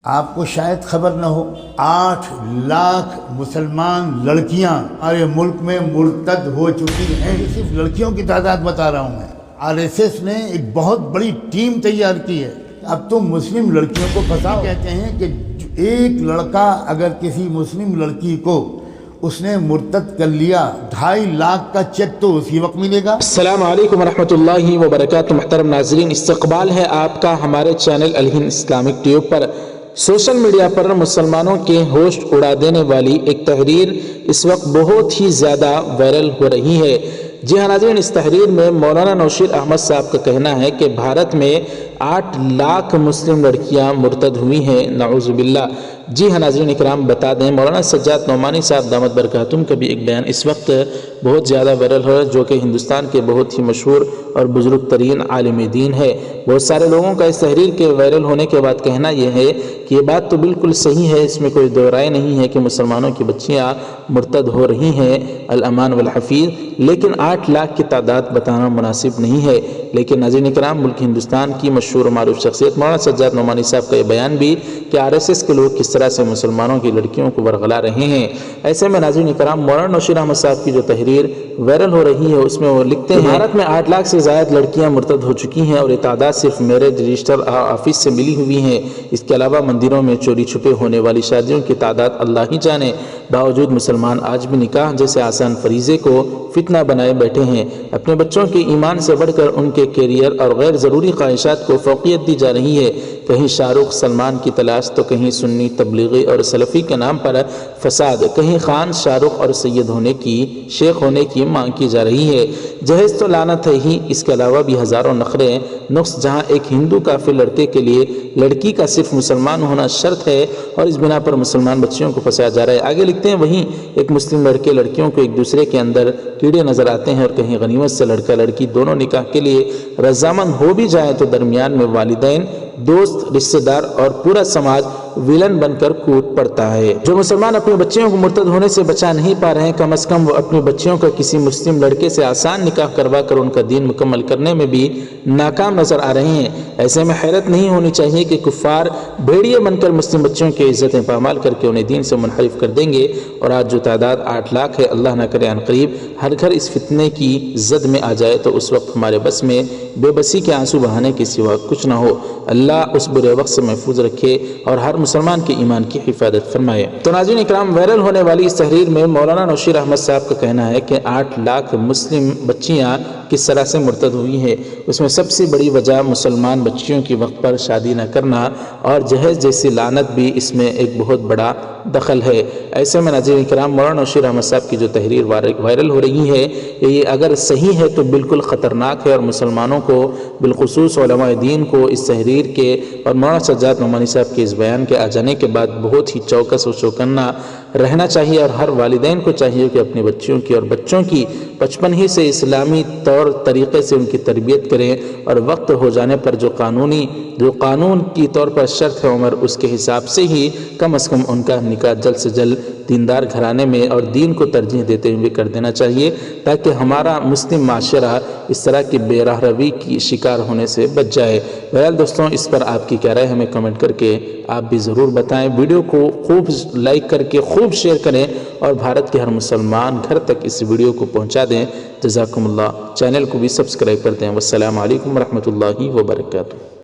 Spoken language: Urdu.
آپ کو شاید خبر نہ ہو 8 لاکھ مسلمان لڑکیاں ہمارے ملک میں مرتد ہو چکی ہیں۔ صرف لڑکیوں کی تعداد بتا رہا ہوں میں۔ RSS نے ایک بہت بڑی ٹیم تیار کی ہے۔ اب تو مسلم لڑکیوں کو پھنساؤ۔ کہتے ہیں کہ ایک لڑکا اگر کسی مسلم لڑکی کو اس نے مرتد کر لیا 2.5 لاکھ کا چیک تو اسی وقت ملے گا۔ السلام علیکم ورحمۃ اللہ وبرکاتہ۔ محترم ناظرین، استقبال ہے آپ کا ہمارے چینل الہند اسلامک ٹیوب پر۔ سوشل میڈیا پر مسلمانوں کے ہوش اڑا دینے والی ایک تحریر اس وقت بہت ہی زیادہ وائرل ہو رہی ہے۔ جی ہاں ناظرین، اس تحریر میں مولانا نوشیر احمد صاحب کا کہنا ہے کہ بھارت میں 8 لاکھ مسلم لڑکیاں مرتد ہوئی ہیں، نعوذ باللہ۔ جی ہاں ناظرین اکرام، بتا دیں مولانا سجاد نعمانی صاحب دامت برکاتہم کا بھی ایک بیان اس وقت بہت زیادہ وائرل ہو رہا ہے، جو کہ ہندوستان کے بہت ہی مشہور اور بزرگ ترین عالم دین ہے۔ بہت سارے لوگوں کا اس تحریر کے وائرل ہونے کے بعد کہنا یہ ہے کہ یہ بات تو بالکل صحیح ہے، اس میں کوئی دو رائے نہیں ہے کہ مسلمانوں کی بچیاں مرتد ہو رہی ہیں، الامان والحفیظ، لیکن 8 لاکھ کی تعداد بتانا مناسب نہیں ہے۔ لیکن ناظرین اکرام، ملک ہندوستان کی مشہور و معروف شخصیت مولانا سجاد نعمانی صاحب کا یہ بیان بھی کہ RSS کے لوگ کس طرح سے مسلمانوں کی لڑکیوں کو ورغلا رہے ہیں۔ ایسے میں ناظرین اکرام، مولانا نوشیر احمد صاحب کی جو تحریر وائرل ہو رہی ہے اس میں وہ لکھتے ہیں بھارت میں 8 لاکھ سے زائد لڑکیاں مرتد ہو چکی ہیں اور یہ تعداد صرف میرج رجسٹر آفس سے ملی ہوئی ہیں۔ اس کے علاوہ مندروں میں چوری چھپے ہونے والی شادیوں کی تعداد اللہ ہی جانے۔ باوجود مسلمان آج بھی نکاح جیسے آسان فریضے کو فتنہ بنائے بیٹھے ہیں۔ اپنے بچوں کے ایمان سے بڑھ کر ان کے کیریئر اور غیر ضروری خواہشات کو فوقیت دی جا رہی ہے۔ کہیں شاہ رخ سلمان کی تلاش تو کہیں سنی تبلیغی اور سلفی کے نام پر فساد، کہیں خان شاہ رخ اور سید ہونے کی، شیخ ہونے کی مانگ کی جا رہی ہے۔ جہیز تو لعنت ہے ہی، اس کے علاوہ بھی ہزاروں نخرے نقص، جہاں ایک ہندو کافر لڑکے کے لیے لڑکی کا صرف مسلمان ہونا شرط ہے اور اس بنا پر مسلمان بچیوں کو پھنسایا جا رہا ہے۔ آگے لکھتے ہیں وہیں ایک مسلم لڑکے لڑکیوں کو ایک دوسرے کے اندر کیڑے نظر آتے ہیں اور کہیں غنیمت سے لڑکا لڑکی دونوں نکاح کے لیے رضامند ہو بھی جائیں تو درمیان میں والدین، دوست، رشتہ دار اور پورا سماج ویلن بن کر کود پڑتا ہے۔ جو مسلمان اپنی بچیوں کو مرتد ہونے سے بچا نہیں پا رہے ہیں، کم از کم وہ اپنی بچیوں کا کسی مسلم لڑکے سے آسان نکاح کروا کر ان کا دین مکمل کرنے میں بھی ناکام نظر آ رہے ہیں۔ ایسے میں حیرت نہیں ہونی چاہیے کہ کفار بھیڑیے بن کر مسلم بچوں کی عزتیں پامال کر کے انہیں دین سے منحرف کر دیں گے، اور آج جو تعداد 8 لاکھ ہے، اللہ نہ کرے عنقریب ہر گھر اس فتنے کی زد میں آ جائے تو اس وقت ہمارے بس میں بے بسی کے آنسو بہانے کے سوا کچھ نہ ہو۔ اللہ اس برے وقت سے محفوظ رکھے اور ہر مسلمان کے ایمان کی حفاظت فرمائے۔ تو ناظرین اکرام، وائرل ہونے والی اس تحریر میں مولانا نوشیر احمد صاحب کا کہنا ہے کہ 8 لاکھ مسلم بچیاں کس طرح سے مرتد ہوئی ہیں۔ اس میں سب سے بڑی وجہ مسلمان بچیوں کی وقت پر شادی نہ کرنا اور جہیز جیسی لعنت بھی اس میں ایک بہت بڑا دخل ہے۔ ایسے میں ناظرین کرام، مولانا نوشیر احمد صاحب کی جو تحریر وائرل ہو رہی ہے یہ اگر صحیح ہے تو بالکل خطرناک ہے، اور مسلمانوں کو بالخصوص علماء دین کو اس تحریر کے اور مولانا سجاد نعمانی صاحب کے اس بیان کے آ جانے کے بعد بہت ہی چوکس و چوکنا رہنا چاہیے، اور ہر والدین کو چاہیے کہ اپنے بچیوں کی اور بچوں کی بچپن ہی سے اسلامی طور طریقے سے ان کی تربیت کریں، اور وقت ہو جانے پر جو قانون کی طور پر شرط ہے عمر، اس کے حساب سے ہی کم از کم ان کا نکاح جلد سے جلد دیندار گھرانے میں اور دین کو ترجیح دیتے ہوئے کر دینا چاہیے، تاکہ ہمارا مسلم معاشرہ اس طرح کی بے راہ روی کی شکار ہونے سے بچ جائے۔ بہرحال دوستوں، اس پر آپ کی کیا رائے ہمیں کمنٹ کر کے آپ بھی ضرور بتائیں۔ ویڈیو کو خوب لائک کر کے خوب شیئر کریں اور بھارت کے ہر مسلمان گھر تک اس ویڈیو کو پہنچا دیں۔ جزاکم اللہ۔ چینل کو بھی سبسکرائب کر دیں۔ والسلام علیکم ورحمۃ اللہ وبرکاتہ۔